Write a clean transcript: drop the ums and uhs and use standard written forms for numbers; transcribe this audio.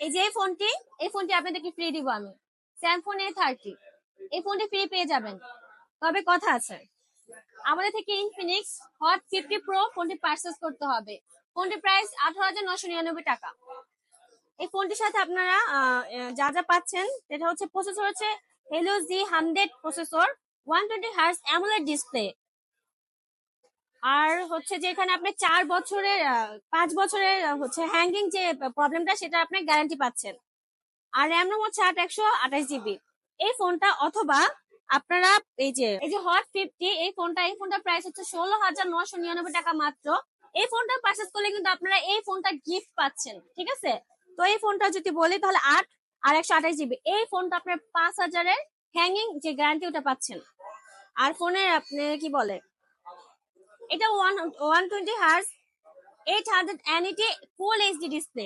এই যে এই ফোনটি আপনাদেরকে ফ্রি দিব আমি। স্যামসং A30 এই ফোনটি ফ্রি পেয়ে যাবেন। তবে কথা আছে, আমাদের থেকে ইনফিনিক্স হট 50 প্রো ফোনটি পারচেজ করতে হবে। ফোনটির প্রাইস 18,999 টাকা। এই ফোনটির সাথে আপনারা যা যা পাচ্ছেন সেটা হচ্ছে প্রসেসর হচ্ছে Helio G100 processor, 120 hertz AMOLED display. আর হচ্ছে যে এখানে আপনি 4 বছরের 5 বছরের হচ্ছে হ্যাঙ্গিং যে প্রবলেমটা সেটা আপনি গ্যারান্টি পাচ্ছেন। আর র্যাম রোম হচ্ছে 8/128 GB। এই ফোনটা অথবা আপনারা এই যে হট 50 এই ফোনটা প্রাইস হচ্ছে 16,999 টাকা মাত্র। এই ফোনটা পারচেজ করলে কিন্তু আপনারা এই ফোনটা গিফট পাচ্ছেন, ঠিক আছে? তো এই ফোনটা যদি বলি তাহলে 8 আর 128 GB, এই ফোনটা আপনার 5,000-এর হ্যাঙ্গিং যে গ্যারান্টি ওটা পাচ্ছেন। আর ফোনের আপনি কি বলে এটা 120 হার্জ 880 ফুল এইচডি ডিসপ্লে।